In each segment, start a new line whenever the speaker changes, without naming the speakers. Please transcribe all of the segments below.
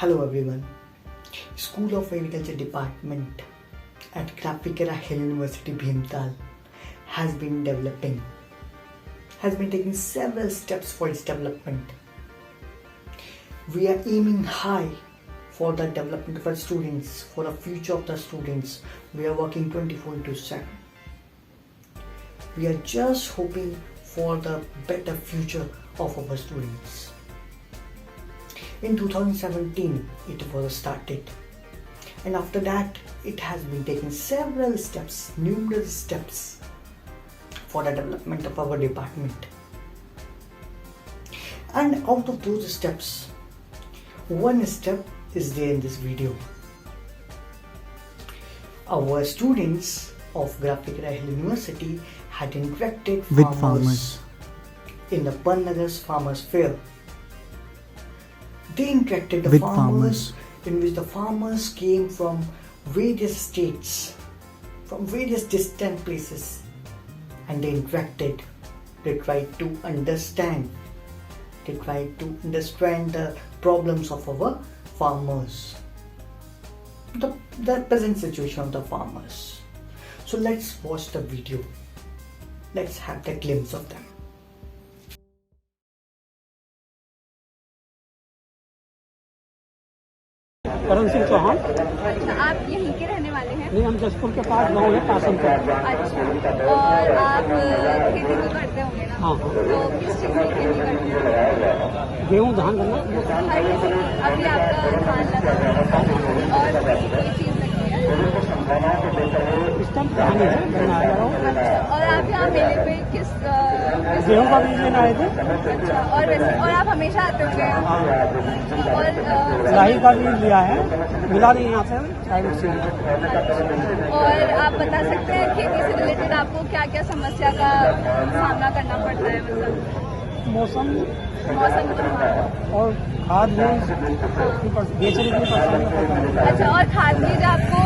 Hello everyone. School of Agriculture Department at Graphicera Hill University Bhimtal has been taking several steps for its development. We are aiming high for the development of our students, for the future of the students. We are working 24/7. We are just hoping for the better future of our students. In 2017, it was started, and after that, it has been taking several steps, numerous steps for the development of our department. And out of those steps, one step is there in this video. Our students of Graphicera Hill University had interacted with farmers in the Pannagar's Farmers Fair. They interacted with farmers in which the farmers came from various states, from various distant places, and they interacted. They tried to understand. They tried to understand the problems of our farmers, the present situation of the farmers. So let's watch the video. Let's have the glimpse of them.
Karan Singh Chauhan.
अच्छा, आप यहीं के रहने वाले हैं?
नहीं, हम जसपुर के पास गाँव है कासमपुर।
अच्छा, और आप खेती तो करते होंगे ना?
हाँ।
तो किस चीज़ की खेती करते हैं?
गेहूँ धान करना।
अभी आपका धान लगा है और कोई चीज़ लगी है?
इस टाइम धान है, गन्ना है।
और आप यहाँ मेले पे किस
गेहूँ का बीज लेना आए थे।
अच्छा, और वैसे और आप हमेशा आते होंगे? और
लाही का बीज लिया है, मिला नहीं यहाँ से प्राइवेट से।
और आप बता सकते हैं खेती से रिलेटेड आपको क्या क्या समस्या का सामना करना पड़ता है? मतलब
मौसम
और
खाद बीज बेचने के लिए परेशानी होता है।
अच्छा, और खाद बीज आपको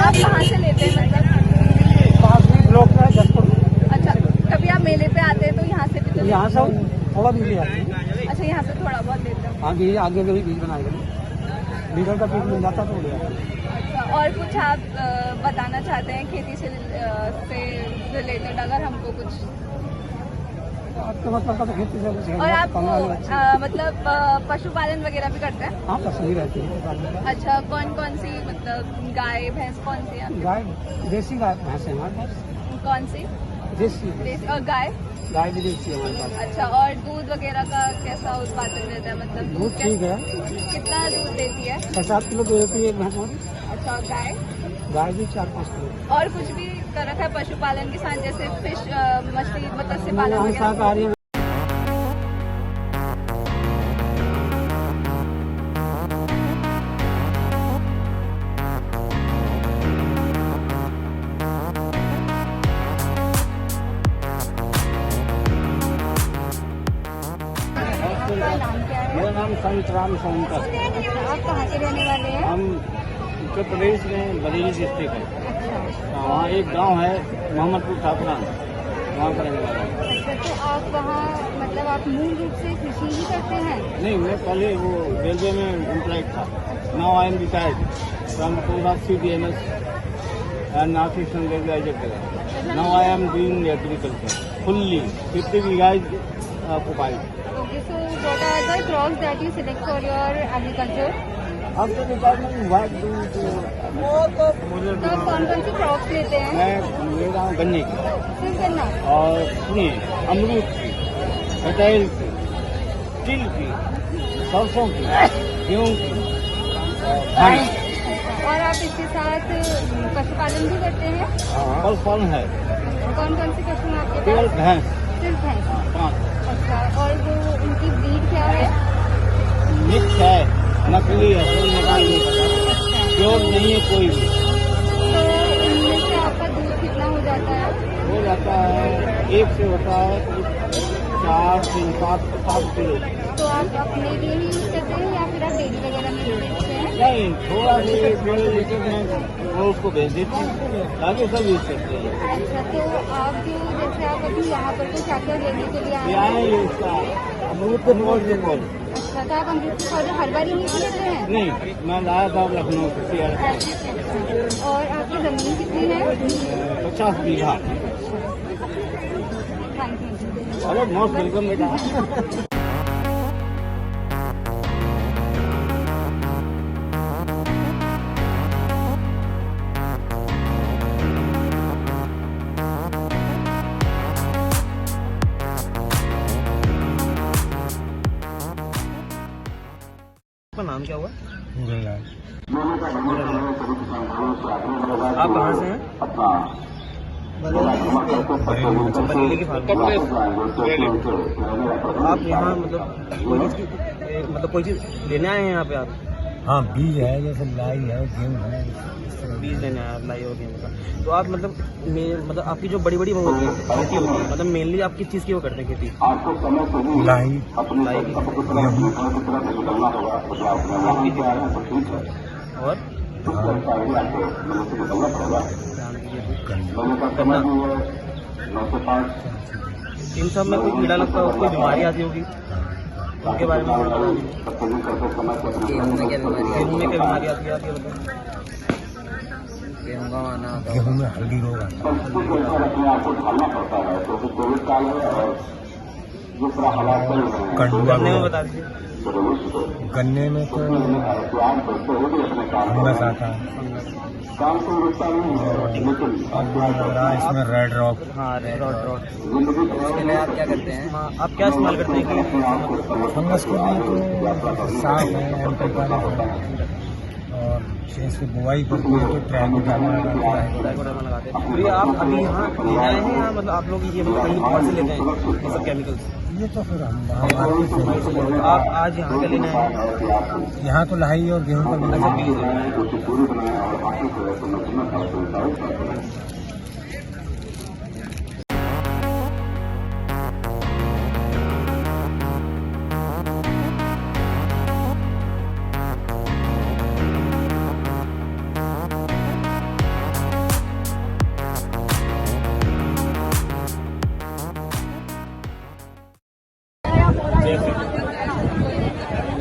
आप कहाँ से लेते हैं? मतलब
पास में ब्लॉक है जसपुर।
अच्छा, कभी आप मेले पे आते हैं तो यहाँ से भी तो
यहाँ से थोड़ा बीज ले आते हैं।
अच्छा, यहाँ से थोड़ा बहुत लेते हैं।
हाँ, बीज आगे भी बीज बनाए गए, लीटर का बीज मिल जाता तो ले आते हैं।
अच्छा, और कुछ आप बताना चाहते हैं खेती से रिलेटेड, अगर हमको कुछ?
आपके मतलब का तो खेती से।
और आप मतलब पशुपालन वगैरह भी करते हैं?
हाँ, पशु ही रहती है।
अच्छा, कौन कौन सी, मतलब गाय भैंस कौन सी है?
गाय देसी गाय भैंस है हमारे पास।
कौन सी?
देसी।
और गाय
भी देसी है हमारे पास।
अच्छा, और दूध वगैरह का कैसा उत्पादन रहता है? मतलब
दूध ठीक है।
कितना दूध देती है?
6-7 किलो दूध देती है एक भैंस हमारी।
अच्छा, और गाय
भी 4-5 किलो।
और कुछ भी कर रखा है पशुपालन के साथ, जैसे फिश, मछली, मत्स्य पालन वगैरह?
मेरा नाम संतराम सोनकर।
आप कहाँ के रहने वाले हैं?
हम उत्तर प्रदेश में बरेली डिस्ट्रिक्ट है।
अच्छा,
वहाँ एक गांव है मोहम्मदपुर ठाकुरा, वहाँ का रहने वाला है।
अच्छा, तो आप वहाँ मतलब आप मूल रूप से कृषि ही करते हैं?
नहीं, मैं पहले वो रेलवे में एम्प्लॉयड था। Now I am retired from CDNS and north eastern railway agent. Now I am doing agriculture fully 50 bighas occupied.
Okay, so what are the crops that you select for your agriculture?
After retirement, what do you do?
तो कौन कौन सी crops लेते हैं?
मैं ले रहा हूँ गन्ने की,
सिर्फ गन्ना?
और सुनिए, अमरूद की, कटहल की, तिल की, सरसों की, गेहूँ की, धान।
और आप इसके साथ पशुपालन भी करते हैं?
पशुपालन है।
कौन कौन सी पशु हैं आपके
केवल
पास?
भैंस
सिर्फ भैंस?
5।
अच्छा, और वो उनकी ब्रीड क्या है?
मिक्स है, नकली है, कोई निकाल नहीं पता, प्योर नहीं है कोई भी।
तो उनमें से आपका दूध कितना हो जाता है?
हो जाता है, एक से होता है 4, 3, 7 किलो।
तो आप अपने लिए ही यूज करते हैं या फिर आप डेयरी वगैरह में बेचते हैं?
नहीं, थोड़ा सा लीटर में वो उसको भेज देती है, ताकि सब यूज करते हैं।
अच्छा, तो आप जो जैसे आप अभी यहाँ पर कुछ ट्रैक्टर लेने के लिए आए
ये
हैं?
है उसका अमरूद के मोल से मोल।
अच्छा, अच्छा, तो आप अमृत के पौधे हर बार यहीं से लेते हैं?
नहीं, मैं लाया था लखनऊ से।
और आपकी ज़मीन कितनी है?
50 बीघा।
Thank you.
अरे मोस्ट वेलकम बेटा।
आपका नाम क्या हुआ?
गूगललाल।
आप कहाँ से हैं? बरेली की फार्म। आप यहाँ मतलब कोई चीज़ लेने आए हैं यहाँ पे आप?
हाँ, बीज है, जैसे लाई है, गेहूँ है, इस तरह
बीज लेने आए आप, लाई और गेहूँ का। तो आप मतलब आपकी जो बड़ी बड़ी वो होती है खेती होती है, मतलब मेनली आप किस चीज़ की वो करते हैं खेती?
लाई,
लाई की।
गेहूँ
और
गन्ना।
इन सब में कोई कीड़ा लगता हो, कोई बीमारी आती होगी, उनके बारे में थोड़ा बताइए। गेहूँ में क्या बीमारी आती है, आप ये बताइए। गेहूँ का आना आता है।
गेहूँ में हल्दी रोग आता है। कंडुआ
गन्ने में
रोग।
बता दीजिए।
गन्ने में तो फंगस आता है। इसमें रेड रॉक।
हाँ, रॉड। उसके लिए आप क्या करते हैं? हाँ, आप क्या इस्तेमाल करते हैं कि
फंगस के लिए तो साफ है, एंटीबायोटिक है, और इसकी बुआई करती है तो ट्राइकोडर्मा
लगाते हैं? तो ये आप अभी यहाँ ले आए हैं या मतलब आप लोग ये कहीं और से लेते हैं ये सब केमिकल्स?
ये तो फिर हम मार्केट से लेते हैं।
आप आज यहाँ के लेने आए हैं?
यहाँ तो लाई और गेहूँ का
अच्छा,
बीज
बीज लेना है।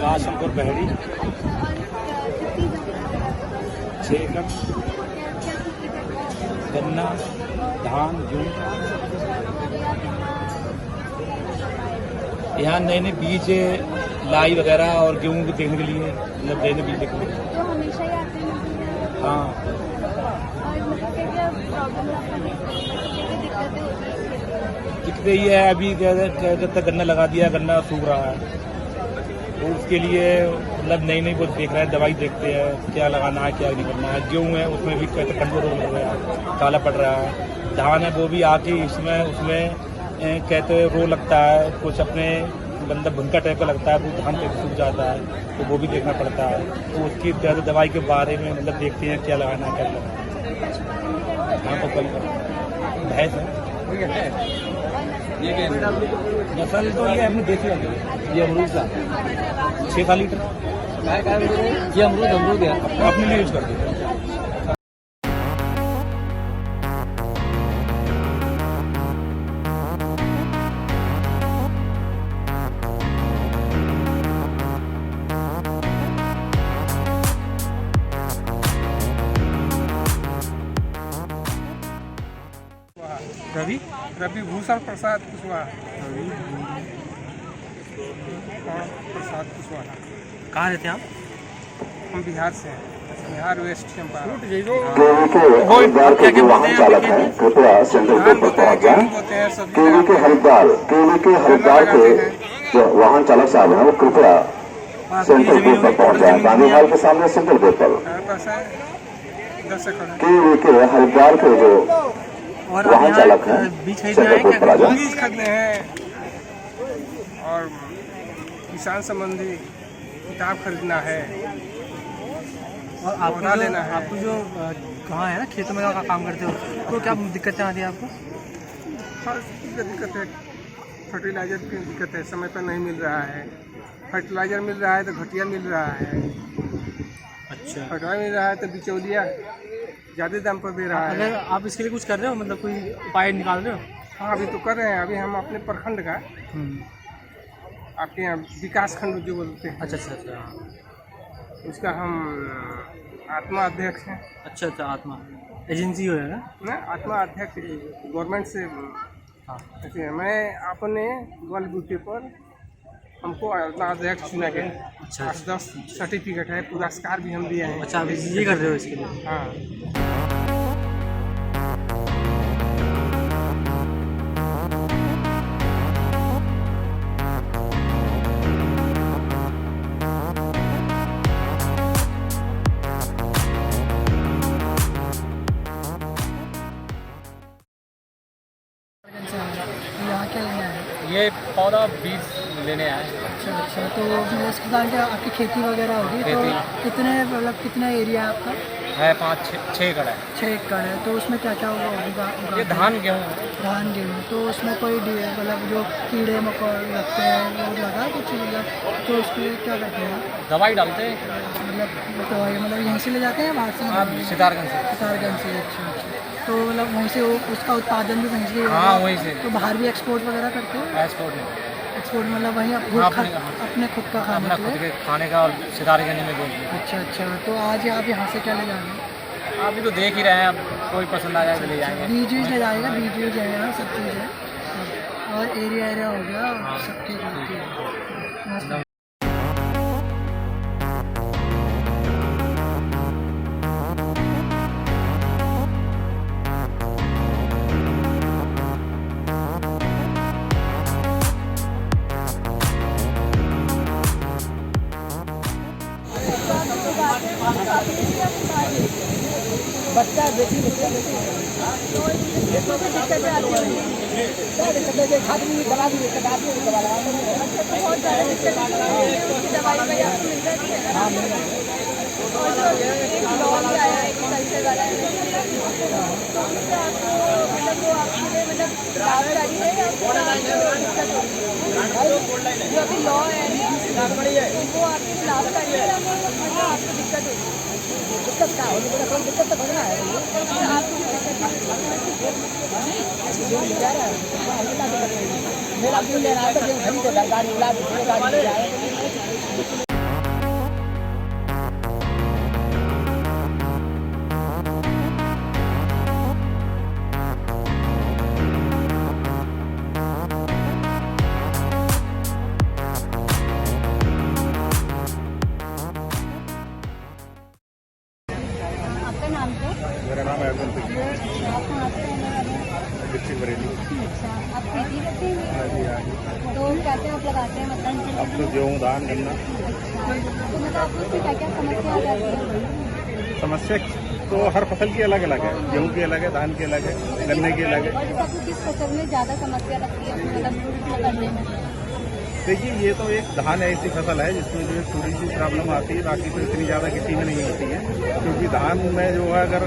राशनपुर बहरी 6 एकड़ गन्ना, धान, गेहूँ। यहाँ नए नए बीज लाई वगैरह और गेहूँ को देखने के लिए, मतलब नए नए बीज देखने के लिए।
तो हमेशा ही आते हैं?
हाँ,
और मतलब क्या प्रॉब्लम दिक्कतें होती हैं?
दिक्कत यही है अभी जब तक गन्ना लगा दिया, गन्ना सूख रहा है, तो उसके लिए मतलब नई नई वो देख रहे हैं, दवाई देखते हैं क्या लगाना है क्या नहीं करना है। गेहूँ है उसमें भी कहते कंट्रोल हो रहा है, काला पड़ रहा है। धान है वो भी आके उसमें कहते रो लगता है, कुछ अपने मतलब भुनका टाइप का लगता है, वो धान पे सूख जाता है, तो वो भी देखना पड़ता है। तो उसकी दवाई के बारे में मतलब देखते हैं क्या लगाना है क्या लगाना है। हाँ, तो कल भैंस है। ये क्या नस्ल तो ये अपनी देसी वाली है। ये अमरूद का 6 लीटर। ये अमरूद है, अपने लिए यूज करते हैं।
रवि भूषण प्रसाद कुशवाहा। प्रसाद कुशवाहा।
कहाँ रहते हैं आप?
हम बिहार से हैं, बिहार वेस्ट चंपारण।
क्या क्या वाहन चालक हैं
कृपया सेंट्रल गेट पर पहुंच जाएं। केवी के हरिद्वार के जो वाहन चालक साहब हैं वो कृपया सेंट्रल गेट पर पहुंच जाएं। गांधी हाल के सामने सेंट्रल गेट पर केवी के हरिद्वार के जो वाहन चालक हैं सेंट्रल गेट पर आ जाएं।
बीज खरीदने हैं और किसान संबंधी किताब खरीदना है
और
पौधा लेना है।
आपको जो कहाँ है ना खेतों में का काम करते हो, तो क्या दिक्कतें आती है आपको?
हर चीज़ की दिक्कत है, फर्टिलाइजर की दिक्कत है, समय पर नहीं मिल रहा है। फर्टिलाइजर मिल रहा है तो घटिया मिल रहा है।
अच्छा,
फर्टिलाइजर मिल रहा है तो बिचौलिया ज़्यादा दाम पर दे रहा है।
अगर आप इसके लिए कुछ कर रहे हो, मतलब कोई उपाय निकाल रहे हो?
हाँ, अभी तो कर रहे हैं। अभी हम अपने प्रखंड का आपके यहाँ विकास खंड जो बोलते हैं,
अच्छा अच्छा अच्छा।
उसका हम आत्मा अध्यक्ष हैं।
अच्छा अच्छा, आत्मा एजेंसी हो है
ना, आत्मा अध्यक्ष गवर्नमेंट से।
हाँ।
ऐसे मैं अपने बलबूते पर हमको आत्मा अध्यक्ष चुना गया।
अच्छा।
8-10 सर्टिफिकेट है, पुरस्कार भी हम दिए हैं।
अच्छा, आप ये कर रहे हो इसके लिए?
हाँ।
यहाँ क्या लेना है?
ये पौधा बीज लेने आए।
अच्छा अच्छा, तो मैं इसके बाद आपकी खेती वगैरह होगी तो कितने मतलब कितना एरिया है आपका?
है 5-6 एकड़ है।
6 एकड़ है, तो उसमें क्या क्या होगा?
ये धान गेहूँ।
धान गेहूँ, तो उसमें कोई मतलब जो कीड़े मकोड़े लगते हैं वो लगा कुछ मतलब, तो उसके लिए क्या करते हैं?
दवाई डालते हैं
मतलब यहीं से ले जाते हैं बाहर से?
आप सितारगंज से।
सितारगंज से। अच्छा अच्छा, तो मतलब वहीं से उसका उत्पादन भी वहीं से?
हाँ, वहीं से।
तो बाहर भी एक्सपोर्ट वगैरह करते हैं?
एक्सपोर्ट में
एक्सपोर्ट मतलब वहीं अपने खुद का खाने
अपना
के
खुद
लिए?
के खाने का और सितारगंज में बेचते हैं।
अच्छा अच्छा, तो आज आप यहाँ से क्या ले जाएंगे?
आप भी तो देख ही रहे हैं, अब कोई पसंद आ जाए तो ले जाएंगे।
बीज ले जाएगा, बीज है यहाँ, सब चीज़ है और एरिया हो गया, सब ठीक है। बच्चा बेटी खाद भी दवा भी दवा
बहुत ज़्यादा दिक्कत उसकी दवाई वगैरह आपको मिल जाती है ना?
हाँ मिल जाएगी।
और जो एक लॉ भी आया है एग्रीकल्चर वाला है, तो उससे आपको मतलब वो आपके लिए मतलब लाभकारी है या फिर आपको दिक्कत होगी? जो अभी लॉ है वो आपके लिए लाभकारी है या फिर मतलब आपको दिक्कत होगी?
दिक्कत क्या होगी? दिक्कत तो बढ़ना है।
आपको
मेरा क्यों ले रहा है? तो खरीदे गाड़ी उड़ा गाड़ी
आपका नाम क्या है?
मेरा नाम है
आप कहाँ से रहने वाले हैं?
डिस्ट्रिक्ट बरेली।
अच्छा, आप खेती करते हैं?
हाँ जी, हाँ जी।
तो क्या क्या आप लगाते हैं मतलब?
अब तो गेहूँ, धान, गन्ना।
अच्छा, तो मतलब आपको उससे क्या क्या समस्या आ जाती है?
समस्या तो हर फसल की अलग अलग है। गेहूँ की अलग है, धान की अलग है, गन्ने की अलग है।
और जैसे आपको किस फसल में ज़्यादा समस्या लगती है मतलब करने में?
देखिए, ये तो एक धान ऐसी फसल है जिसमें जो है थोड़ी सी प्रॉब्लम आती है, बाकी तो इतनी ज़्यादा किसी में नहीं होती है। क्योंकि धान में जो है अगर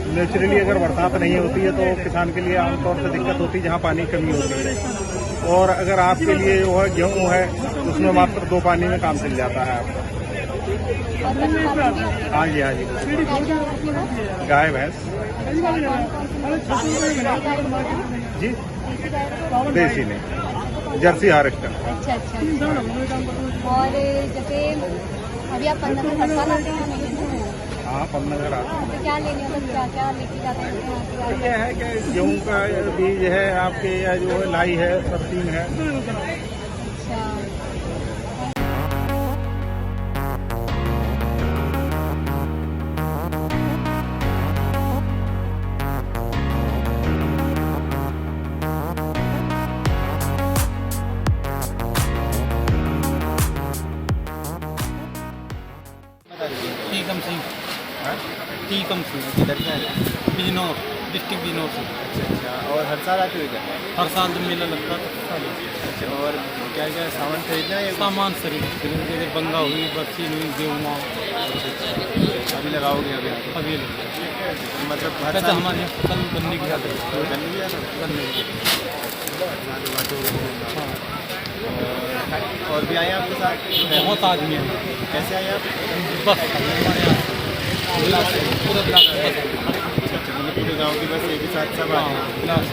नेचुरली अगर बरसात नहीं होती है तो किसान के लिए आमतौर से दिक्कत होती है जहाँ पानी की कमी होती है। और अगर आपके लिए जो है गेहूँ है तो उसमें मात्र 2 पानी में काम चल जाता है आपका। हाँ जी, हाँ जी। गाय भैंस जी, देसी नहीं, जर्सी हार्वेस्टर।
अच्छा अच्छा। और जैसे अभी आप पन्ना में हर साल आते हैं?
हाँ, पन्नगर आता है।
तो क्या लेने मतलब क्या क्या लेके जाते हैं यहाँ से?
ये है कि गेहूँ का बीज है आपके, या जो है लाई है, सरसीम है।
अच्छा,
टीकम सिंह। टीकम सिंह बिजनौर, डिस्ट्रिक्ट बिजनौर से।
अच्छा, और हर साल आते हो इधर?
हर साल जब मेला लगता था
अच्छा, और क्या क्या सामान खरीदना है?
सामान शरीर जैसे बंगा हुई, बर्फी हुई, गेहूँ
अभी लगाओगे?
अभी
मतलब हर
वैसे
साल
हमारे यहाँ फसल गन्ने की ज़्यादा है।
गन्ने की ज़्यादा?
गन्ने की। हाँ,
और भी आए आपके साथ?
बहुत आदमी है।
कैसे आए आप?
बस हमारे यहाँ पूरा ब्लॉक बस।
अच्छा, मतलब पूरे गाँव की बस एक ही साथ सब आए हैं।
ब्लॉक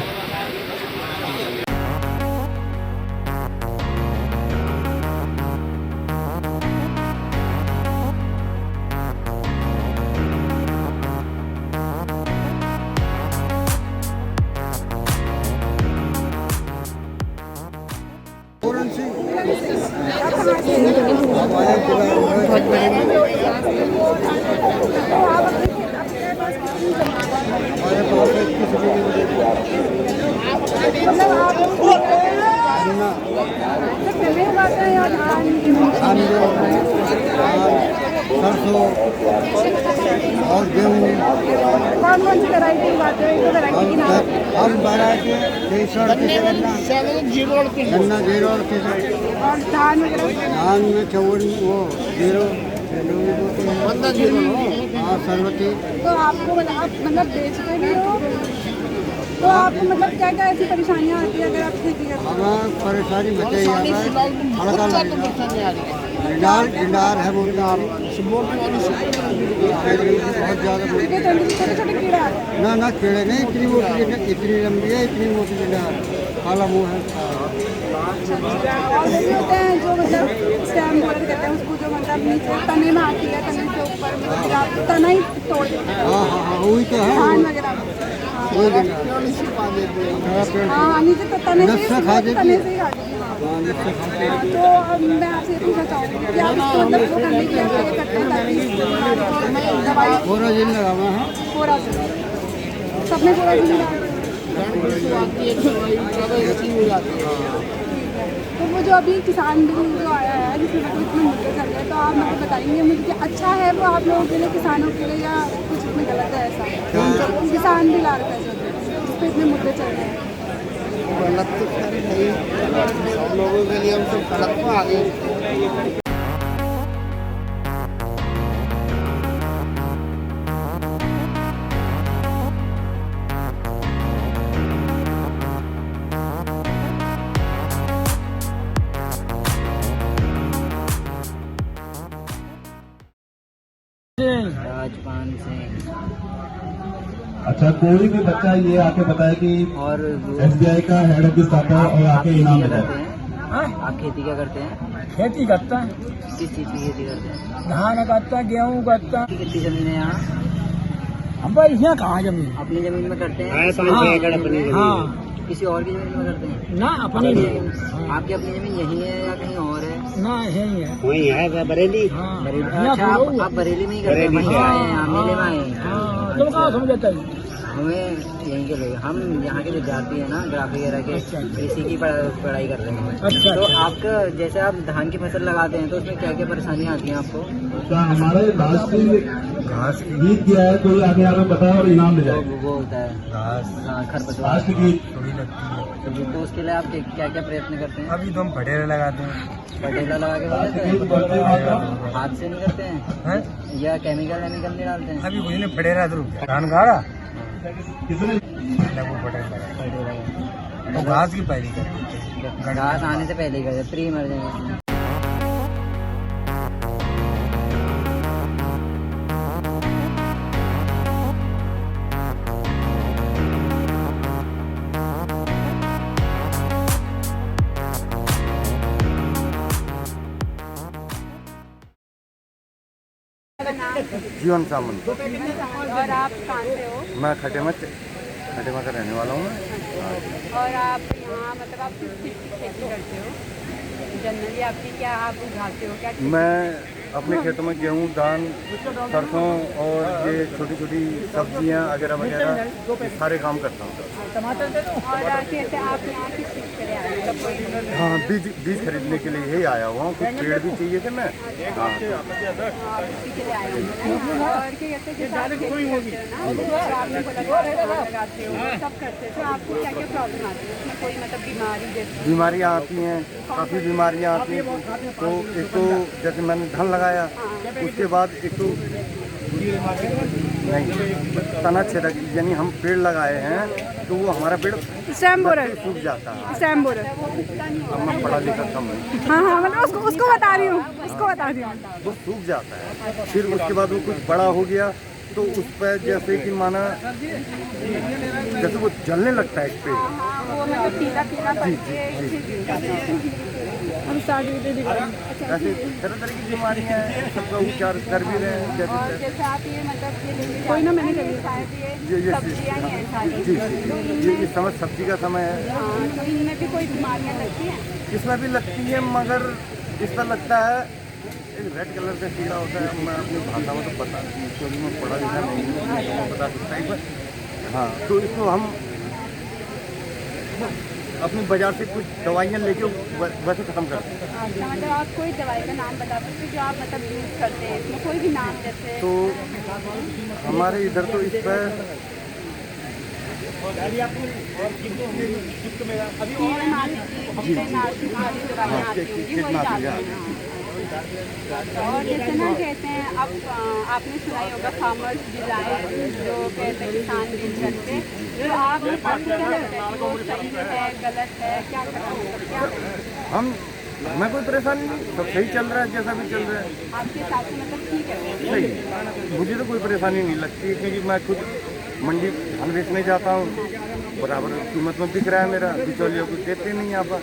आलू, सरसों और गेहूँ।
कौन कौन सी वैरायटी उगाते हो? एक दो वैरायटी की नाम।
हम वैरायटी गन्ना 0 और 63।
और धान वगैरह?
धान में 54 वो 0 हाँ सरवती।
तो आपको मतलब आप मतलब बेचते भी हो, तो आपको मतलब क्या क्या ऐसी परेशानियाँ आती है अगर आप खेती करते हो?
हमें परेशानी बताइए, हल्का डिंडार है बोलता बहुत ज़्यादा
क्योंकि छोटे छोटे कीड़ा आते हैं।
ना कीड़े नहीं, इतनी मोटी, इतनी लंबी है, इतनी मोटी डिंडार, काला मुँह है।
और भी होते हैं जो मतलब स्टैम बोलर कहते हैं उसको, जो मतलब नीचे तने में आती है, तने के ऊपर मतलब आप तना ही तोड़ देते हैं।
हाँ वही तो है,
धान वगैरह
वही डिंडार।
हाँ नीचे तो तने से ही
नस्सा खा देती
तने
है।
से ही खाती है। हाँ, तो अब मैं आपसे ये पूछना चाहूँगी कि आप इसको मतलब वो करने के लिए क्या करते हैं ताकि इस बीमारी को दवाई
पूरा दिन लगा हुआ है।
पूरा सबने पूरा दिन डाल तो वो जो अभी किसान बिल जो आया है जिसमें मतलब इतने मुद्दे चल रहे हैं, तो आप मतलब बताएंगे मुझे कि अच्छा है वो आप लोगों के लिए, किसानों के लिए, या कुछ इसमें गलत है ऐसा? किसान बिल आ रहा है जो इस पर इतने मुद्दे चल रहे हैं।
गलत तो नहीं, सब लोगों के लिए हम सब गलत को आगे।
राजपाल सिंह।
अच्छा, कोई भी बच्चा ये आके बताए कि
और
SBI का हेड ऑफिस आता है और आके इनाम
क्या
देता
करते
है।
हैं? आप खेती क्या करते हैं?
खेती करता है,
किस चीज़ की खेती करते हैं?
धान करता है, गेहूँ करता है।
कितनी जमीन है यहाँ?
हम पर यहाँ कहाँ जमीन?
अपनी जमीन में करते हैं?
हाँ
किसी और की जमीन में करते हैं?
ना अपनी
आपकी अपनी जमीन यही है या कहीं और है?
ना यही है।
वही है बरेली।
हाँ
बरेली। अच्छा, आप बरेली में ही करते हैं? वहीं आए हैं, आप मेले में आए हैं?
हाँ, तुम कहाँ समझते हैं?
हमें यहीं के लोग, हम यहाँ के विद्यार्थी हैं ना, ग्राफिक वगैरह के, इसी की पढ़ाई कर रहे हैं।
अच्छा,
तो आपका जैसे आप धान की फसल लगाते हैं तो उसमें क्या क्या परेशानियाँ आती हैं आपको?
तो हमारे घास गीत किया है, कोई आगे हमें बताए और इनाम दे जाए।
वो होता है
घास
खरपतवार
की गीत
थोड़ी लगती है।
तो उसके लिए आप क्या क्या प्रयत्न करते हैं?
अभी तो हम पटेरा लगाते हैं।
पटेला लगा के बनाते हैं? हाथ से नहीं करते हैं या केमिकल नहीं डालते हैं?
अभी कुछ नहीं, पटेरा तो धान गाड़ा
कितने
वो पटेरा तो घास की पैरी करते।
घास आने से पहले ही करते, प्री इमरजेंसी।
जीवन सामंत।
और आप कहाँ से हो?
मैं खटेमा का रहने वाला हूँ।
और आप यहाँ मतलब आप किस चीज़ की खेती करते हो? जनरली आपकी क्या आप उगाते हो क्या?
मैं अपने खेतों में गेहूँ, धान, सरसों और ये छोटी छोटी सब्जियाँ वगैरह सारे काम करता हूँ।
और कैसे आप यहाँ किस चीज़ के लिए आए? मतलब कोई
हाँ, बीज खरीदने के लिए ही आया हुआ हूँ। कुछ पेड़ भी चाहिए थे मैं। हाँ,
आप इसी के लिए आए होंगे ना? और क्या कहते हैं जैसे आप खेती करते हो ना, तो आपने बोला कि आप धान लगाते हो, सब करते हो, तो आपको क्या क्या प्रॉब्लम आती है उसमें? कोई मतलब बीमारी जैसे?
बीमारियाँ आती हैं, काफ़ी बीमारियाँ आती हैं। तो एक तो जैसे मैंने धान लगाया, उसके बाद एक तो नहीं तना छेदक, यानी हम पेड़ लगाए हैं तो वो हमारा पेड़
स्टैम बोरर,
सूख जाता है।
Stem borer.
अब मैं पढ़ा लिखा कम है,
हाँ मतलब उसको बता रही हूँ, उसको बता रही हूँ।
वो सूख जाता है। फिर उसके बाद वो कुछ बड़ा हो गया तो उस पर जैसे कि माना जैसे वो जलने लगता है एक पेड़।
वो मतलब पीला पीला पड़ के हम स्टार्ट
ऐसे तरह तरह की बीमारियाँ हैं, सबका उपचार कर भी रहे हैं।
और जैसे आप ये मतलब कोई ना मैंने कही शायद ये सब्जियाँ ही हैं सारी,
जी
तो
ये इस समय सब्जी का समय है।
हाँ, तो इनमें भी कोई बीमारियाँ लगती हैं?
इसमें भी लगती है, मगर इस पर लगता है एक रेड कलर का कीड़ा होता है। मैं अपनी भाषा में तो बता, क्योंकि मैं पढ़ा लिखा नहीं हूँ, बता सकता है। हाँ, तो इसको हम अपनी बाजार से कुछ दवाइयाँ लेके वैसे ख़त्म कर दें।
अच्छा, मतलब आप कोई दवाई का नाम बता सकते हो जो आप मतलब यूज़ करते हैं, इसमें कोई भी नाम जैसे?
तो हमारे इधर तो इस पर
और जैसे ना कहते हैं अब आपने सुना ही होगा फार्मर्स बिल आए जो कहते हैं किसान बिल करते, तो आप क्या लगता है वो सही है गलत है, क्या करना है?
हमें कोई परेशानी नहीं, सब सही चल रहा है, जैसा भी चल रहा है
आपके हिसाब से मतलब ठीक है?
सही, मुझे तो कोई परेशानी नहीं लगती क्योंकि मैं खुद मंडी धान बेचने जाता हूँ, बराबर कीमत में बिक रहा है मेरा, बिचौलियों को देते नहीं यहाँ पर।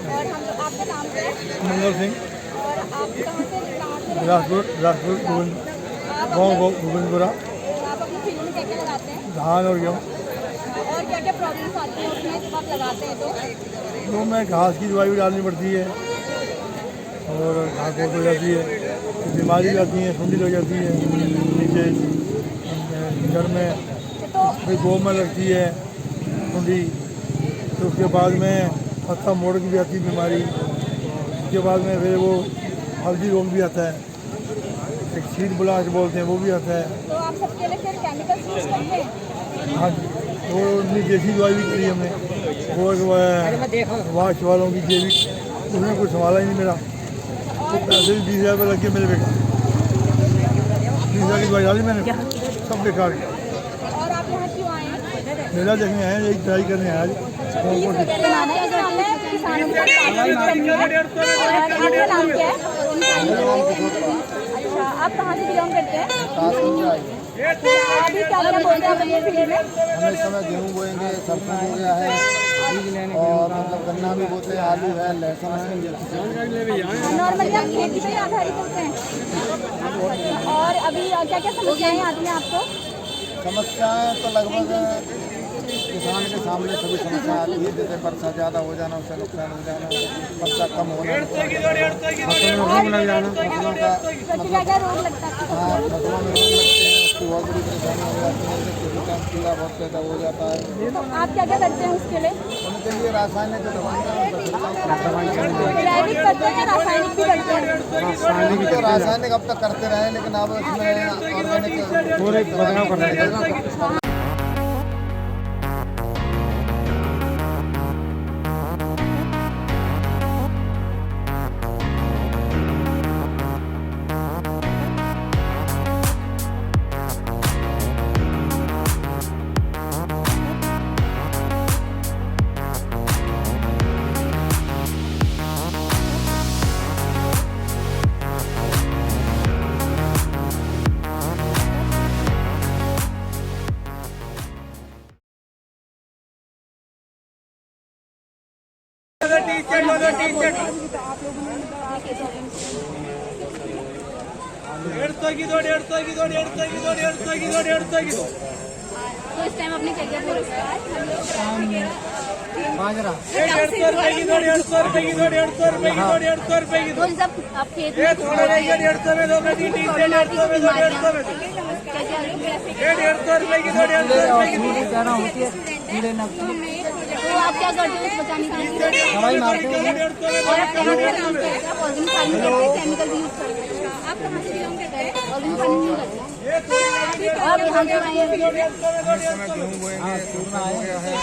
और हम लोग आपका नाम क्या है?
मंगल सिंह,
और आप कहाँ से
बिलासपुर गोविंदपुरा।
आप अपनी फील्ड में क्या क्या लगाते हैं
धान और गेहूँ।
और क्या क्या प्रॉब्लम्स आती हैं उसमें जब आप लगाते हैं
तो मैं घास की दवाई भी डालनी पड़ती है और घास हो जाती है, बीमारी भी आती है, ठंडी लग जाती है नीचे जड़ में, फिर गो में लगती है ठंडी, तो उसके बाद में पत्ता मोड़ की भी आती है बीमारी, उसके बाद में फिर वो हल्दी रोग भी आता है, एक सीड ब्लास्ट बोलते हैं वो भी आता है।
तो आप सबके लिए फिर केमिकल्स यूज़ करते हैं?
हाँ जी, तो उनकी देसी दवाई भी करी हमने, वो वाश वालों की जैविक, उसने कुछ संभाला ही नहीं मेरा, तो पैसे भी 20,000 रुपये लग गए मेरे बेटा, 20,000 की दवाई डाली मैंने, सब बेकार गया।
और आप यहाँ क्यों आए हैं?
मेला देखने आए हैं, यही ट्राई करने आए आज।
किसानों को आपका नाम क्या है? अच्छा, आप कहाँ से बिलोंग करते हैं? अभी क्या क्या बोलते हैं अपने फील्ड में?
हम इस समय गेहूँ बोएंगे, सरसों हो गया है और मतलब गन्ना भी बोते हैं, आलू है, लहसुन है।
नॉर्मली आप खेती पे आधारित होते हैं? और अभी क्या क्या समस्याएं आती हैं आपको?
समस्याएं तो लगभग किसान के सामने सभी समस्या आती है, जैसे वर्षा ज़्यादा हो जाना, उससे नुकसान हो जाना, वर्षा कम होना, फसलों में रोग लग जाना, फसलों का
क्या रोग लगता है?
हाँ, फसलों में रोग लगते हैं, उसकी बहुत बड़ी परेशानी हो जाती है, किसी टाइम कीड़ा बहुत पैदा हो जाता है।
तो आप क्या क्या करते हैं उसके लिए?
उनके लिए रासायनिक दवाइयाँ
जैविक करते हैं या रासायनिक भी करते हैं?
तो रासायनिक अब तक करते रहे, लेकिन अब इसमें ऑर्गेनिक पूरे बदलाव कर रहे हैं।
तो इस टाइम अपने क्या क्या पुरस्कार
बाजरा
वो सब आप खेत में तो आप क्या करते हो बचाने के लिए?
दवाई मारते हैं।
और आप कहाँ से काम करते हैं? ऑर्गेनिक फार्मिंग करते हैं, केमिकल भी यूज करते हैं? आप कहाँ से बिलोंग करते हैं? ऑर्गेनिक फार्मिंग नहीं करते हैं? आप यहाँ से आए हैं?
गेहूँ बोएंगे, सूरना हो गया है,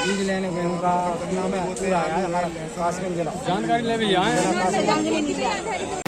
बीज लेने गेहूँ का नाम है, पूरा आया है हमारा कासगंज जिला। जानकारी ले भी आए।
जानकारी नहीं